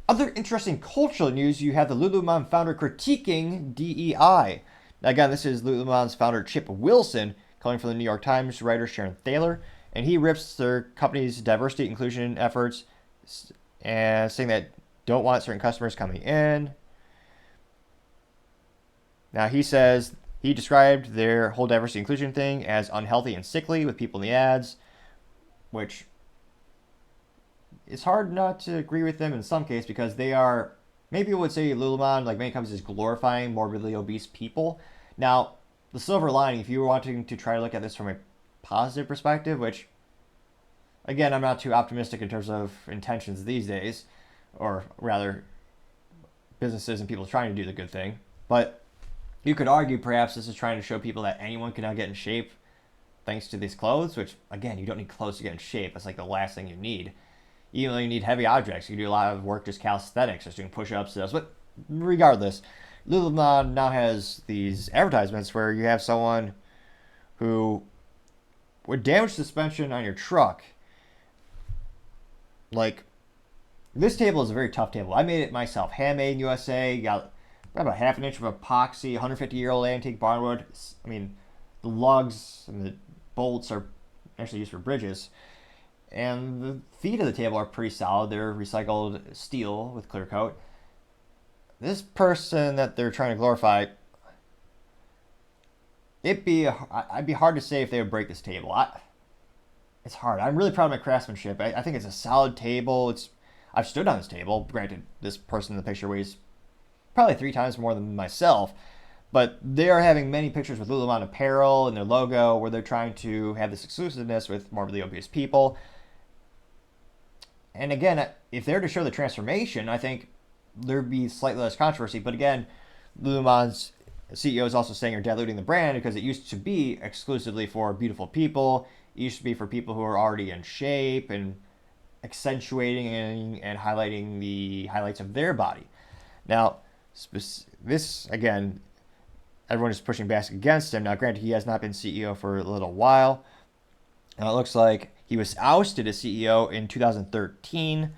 Other interesting cultural news, you have the Lululemon founder critiquing DEI. Now, again, this is Lululemon's founder Chip Wilson, calling from the New York Times writer Sharon Thaler, and he rips their company's diversity inclusion efforts and saying that don't want certain customers coming in. Now, he says he described their whole diversity inclusion thing as unhealthy and sickly with people in the ads, which it's hard not to agree with them in some case because they are, maybe people would say Lululemon, like many companies, is glorifying morbidly obese people. Now, the silver lining, if you were wanting to try to look at this from a positive perspective, which, again, I'm not too optimistic in terms of intentions these days, or rather, businesses and people trying to do the good thing, but you could argue perhaps this is trying to show people that anyone can now get in shape thanks to these clothes, which, again, you don't need clothes to get in shape. That's like the last thing you need. Even though you need heavy objects, you can do a lot of work just calisthenics, just doing push-ups, this. But regardless, Lululemon now has these advertisements where you have someone who would damage suspension on your truck. Like, this table is a very tough table. I made it myself, handmade in USA. You got about half an inch of epoxy, 150-year-old antique barnwood. I mean, the lugs and the bolts are actually used for bridges. And the feet of the table are pretty solid. They're recycled steel with clear coat. This person that they're trying to glorify, I'd be hard to say if they would break this table. It's hard. I'm really proud of my craftsmanship. I think it's a solid table. I've stood on this table. Granted, this person in the picture weighs probably 3 times more than myself, but they are having many pictures with Lululemon apparel and their logo where they're trying to have this exclusiveness with morbidly obese people. And again, if they're to show the transformation, I think there'd be slightly less controversy. But again, Lululemon's CEO is also saying you're diluting the brand because it used to be exclusively for beautiful people. It used to be for people who are already in shape and accentuating and highlighting the highlights of their body. Now, this, again, everyone is pushing back against him. Now, granted, he has not been CEO for a little while. Now, it looks like he was ousted as CEO in 2013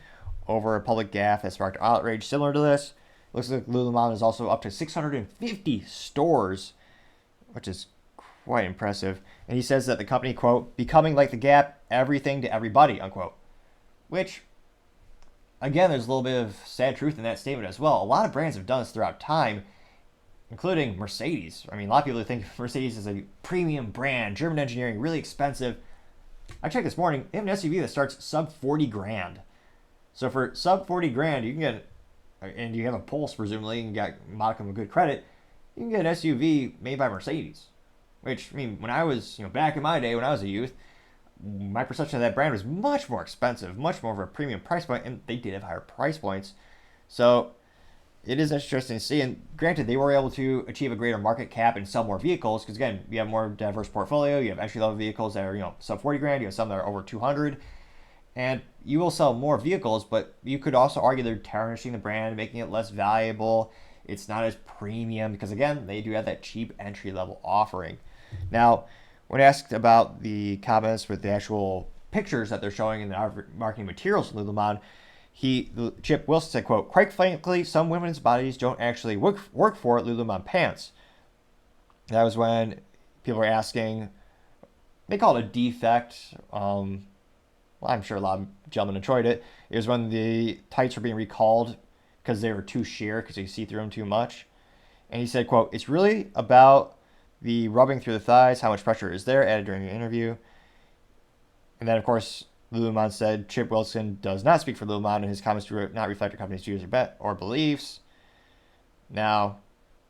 over a public gaffe that sparked outrage similar to this. It looks like Lululemon is also up to 650 stores, which is quite impressive. And he says that the company, quote, becoming like the Gap, everything to everybody, unquote. Which, again, there's a little bit of sad truth in that statement as well. A lot of brands have done this throughout time, including Mercedes. I mean, a lot of people think Mercedes is a premium brand, German engineering, really expensive. I checked this morning, they have an SUV that starts sub 40 grand. So for sub 40 grand, you can get, and you have a Pulse presumably, and you got modicum of good credit, you can get an SUV made by Mercedes. Which, I mean, when I was, back in my day when I was a youth, my perception of that brand was much more expensive, much more of a premium price point, and they did have higher price points. So it is interesting to see. And granted, they were able to achieve a greater market cap and sell more vehicles because, again, you have a more diverse portfolio. You have entry-level vehicles that are, sub 40 grand. You have some that are over 200. And you will sell more vehicles, but you could also argue they're tarnishing the brand, making it less valuable. It's not as premium because, again, they do have that cheap entry-level offering. Now, when asked about the comments with the actual pictures that they're showing in the marketing materials from Lululemon, Chip Wilson said, quote, quite frankly, some women's bodies don't actually work for Lululemon pants. That was when people were asking, they call it a defect. Well, I'm sure a lot of gentlemen enjoyed it. It was when the tights were being recalled because they were too sheer because you see through them too much. And he said, quote, it's really about the rubbing through the thighs, how much pressure is there, added during the interview. And then, of course, Lululemon said Chip Wilson does not speak for Lululemon, and his comments do not reflect the company's views or beliefs. Now,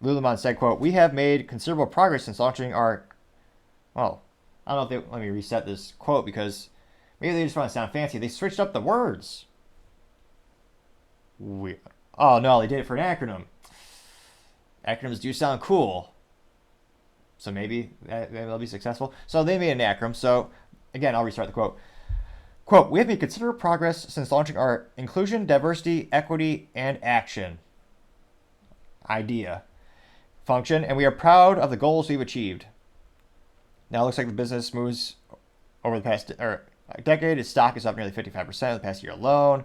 Lululemon said, quote, we have made considerable progress since launching our... Well, I don't know if let me reset this quote because maybe they just want to sound fancy. They switched up the words. Oh, no, they did it for an acronym. Acronyms do sound cool. So maybe they'll be successful. So they made an acronym. So, again, I'll restart the quote. Quote, we have made considerable progress since launching our inclusion, diversity, equity, and action idea function, and we are proud of the goals we've achieved. Now it looks like the business moves over the past decade. Its stock is up nearly 55% in the past year alone.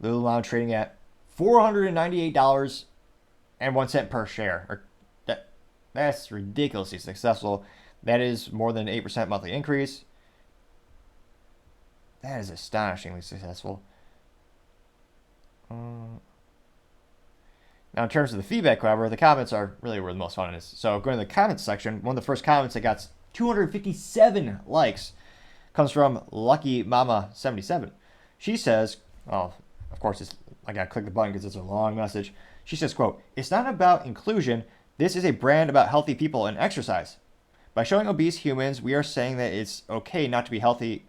Lululemon trading at $498.01 per share. That's ridiculously successful. That is more than an 8% monthly increase. That is astonishingly successful. Now, in terms of the feedback, however, the comments are really where the most fun is. So, going to the comments section, one of the first comments that got 257 likes comes from Lucky Mama 77. She says, well, of course, I got to click the button because it's a long message. She says, quote, "It's not about inclusion. This is a brand about healthy people and exercise. By showing obese humans, we are saying that it's okay not to be healthy.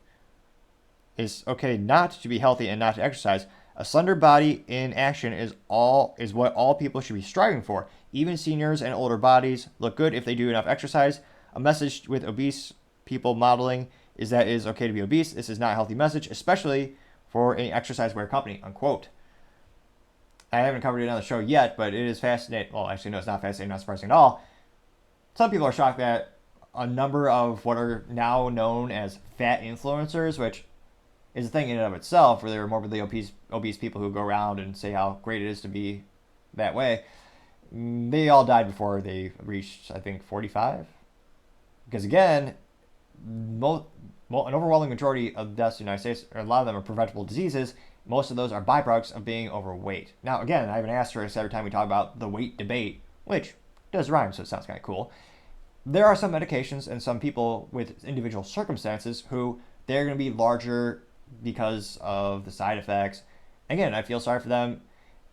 It's okay not to be healthy and not to exercise. A slender body in action is what all people should be striving for. Even seniors and older bodies look good if they do enough exercise. A message with obese people modeling is that it is okay to be obese. This is not a healthy message, especially for any exercise wear company," unquote. I haven't covered it on the show yet, but it is fascinating. Well, actually, no, it's not fascinating, not surprising at all. Some people are shocked that a number of what are now known as fat influencers, which is a thing in and of itself, where there are morbidly obese people who go around and say how great it is to be that way. They all died before they reached, I think, 45. Because again, an overwhelming majority of deaths in the United States, or a lot of them are preventable diseases. Most of those are byproducts of being overweight. Now, again, I have an asterisk every time we talk about the weight debate, which does rhyme, so it sounds kind of cool. There are some medications and some people with individual circumstances who they're going to be larger because of the side effects. Again, I feel sorry for them,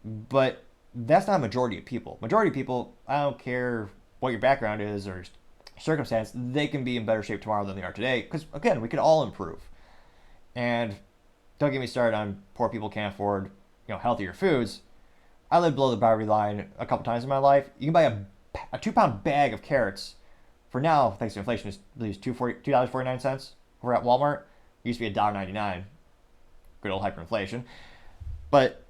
but that's not a majority of people. Majority of people, I don't care what your background is or circumstance, they can be in better shape tomorrow than they are today, because again, we can all improve. And don't get me started on poor people can't afford healthier foods. I lived below the poverty line a couple times in my life. You can buy a 2-pound bag of carrots for now, thanks to inflation, is $2.49 over at Walmart. It used to be $1.99. Good old hyperinflation. But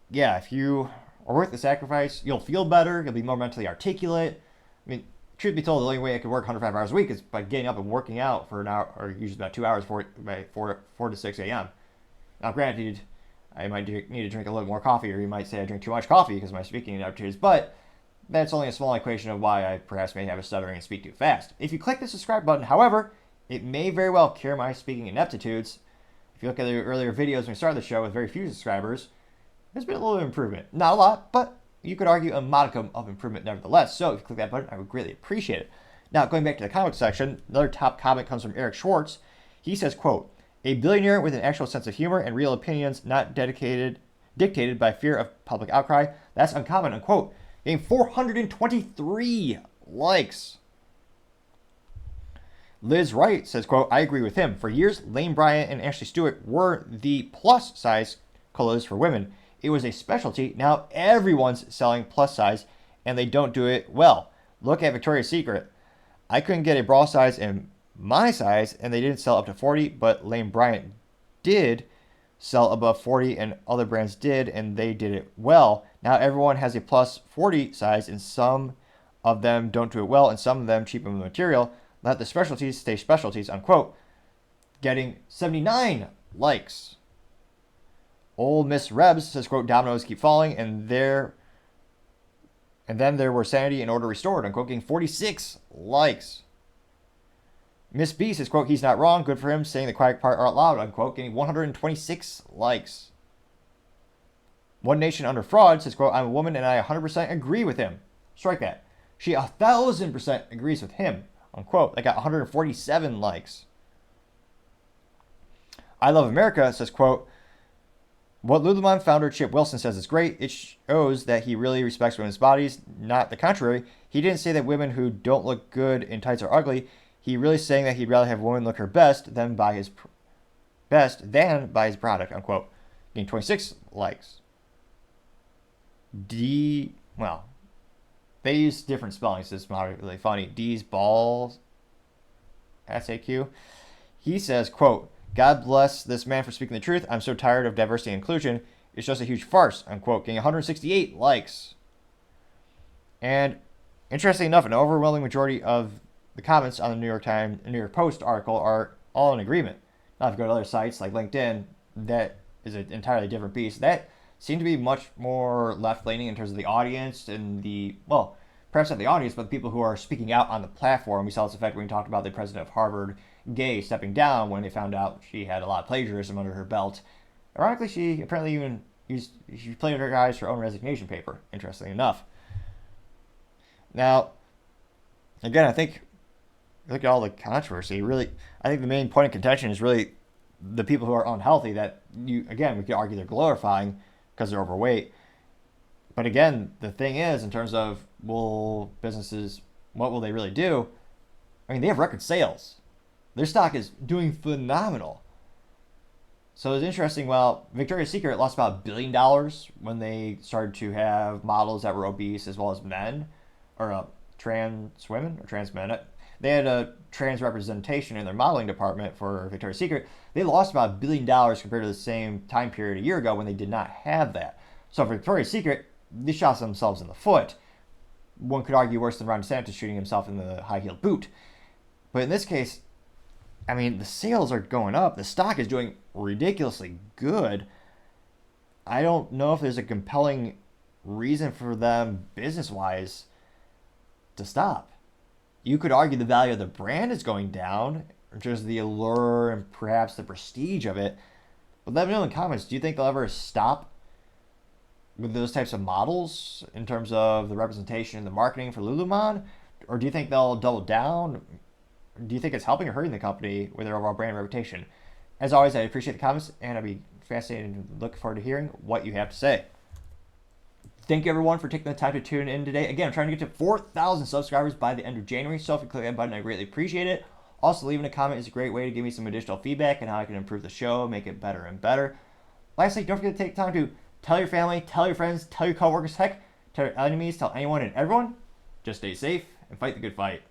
yeah, if you are worth the sacrifice, you'll feel better. You'll be more mentally articulate. I mean, truth be told, the only way I could work 105 hours a week is by getting up and working out for an hour, or usually about 2 hours, 4 to 6 a.m. Now, granted, I might need to drink a little more coffee, or you might say I drink too much coffee because of my speaking inaptitudes, but that's only a small equation of why I perhaps may have a stuttering and speak too fast. If you click the subscribe button, however, it may very well cure my speaking ineptitudes. If you look at the earlier videos when we started the show with very few subscribers, there's been a little improvement. Not a lot, but you could argue a modicum of improvement nevertheless. So if you click that button, I would greatly appreciate it. Now, going back to the comment section, another top comment comes from Eric Schwartz. He says, quote, "A billionaire with an actual sense of humor and real opinions not dictated by fear of public outcry. That's uncommon," unquote. Getting 423 likes. Liz Wright says, quote, "I agree with him. For years, Lane Bryant and Ashley Stewart were the plus size clothes for women. It was a specialty. Now everyone's selling plus size, and they don't do it well. Look at Victoria's Secret. I couldn't get a bra size in my size, and they didn't sell up to 40, but Lane Bryant did sell above 40, and other brands did, and they did it well. Now everyone has a plus 40 size, and some of them don't do it well, and some of them cheapen the material. Let the specialties stay specialties," unquote. Getting 79 likes. Old Miss Rebs says, quote, "Dominoes keep falling, and then there were sanity and order restored," unquote. Getting 46 likes. Miss B says, quote, "He's not wrong. Good for him saying the quiet part out loud," unquote. Getting 126 likes. One Nation Under Fraud says, quote, "I'm a woman and I 100% agree with him." Strike that. She 1,000% agrees with him, unquote. That got 147 likes. I Love America says, quote, "What Lululemon founder Chip Wilson says is great. It shows that he really respects women's bodies, not the contrary. He didn't say that women who don't look good in tights are ugly. He really saying that he'd rather have a woman look her best than buy his product," unquote. Getting 26 likes. Well, they use different spellings, so it's not really funny. D's balls, SAQ. He says, quote, "God bless this man for speaking the truth. I'm so tired of diversity and inclusion. It's just a huge farce," unquote. Getting 168 likes. And interestingly enough, an overwhelming majority of the comments on the New York Post article are all in agreement. Now, if you go to other sites like LinkedIn, that is an entirely different beast. That seem to be much more left-leaning in terms of the audience and the, well, perhaps not the audience, but the people who are speaking out on the platform. We saw this effect when we talked about the president of Harvard, Gay, stepping down when they found out she had a lot of plagiarism under her belt. Ironically, she apparently even she plagiarized her own resignation paper, interestingly enough. Now, again, I think, look at all the controversy. Really, I think the main point of contention is really the people who are unhealthy that we could argue they're glorifying because they're overweight. But again, the thing is, in terms of will businesses, what will they really do? I mean, they have record sales. Their stock is doing phenomenal. So it's interesting. Well, Victoria's Secret lost about $1 billion when they started to have models that were obese as well as men, or trans women or trans men. They had a trans representation in their modeling department for Victoria's Secret. They lost about $1 billion compared to the same time period a year ago when they did not have that. So for Victoria's Secret, they shot themselves in the foot. One could argue worse than Ron DeSantis shooting himself in the high-heeled boot. But in this case, I mean, the sales are going up. The stock is doing ridiculously good. I don't know if there's a compelling reason for them business-wise to stop. You could argue the value of the brand is going down, or just the allure and perhaps the prestige of it. But let me know in the comments, do you think they'll ever stop with those types of models in terms of the representation and the marketing for Lululemon? Or do you think they'll double down? Do you think it's helping or hurting the company with their overall brand reputation? As always, I appreciate the comments, and I'd be fascinated and looking forward to hearing what you have to say. Thank you, everyone, for taking the time to tune in today. Again, I'm trying to get to 4,000 subscribers by the end of January, so if you click that button, I greatly appreciate it. Also, leaving a comment is a great way to give me some additional feedback on how I can improve the show, make it better and better. Lastly, don't forget to take time to tell your family, tell your friends, tell your coworkers, heck, tell your enemies, tell anyone and everyone. Just stay safe and fight the good fight.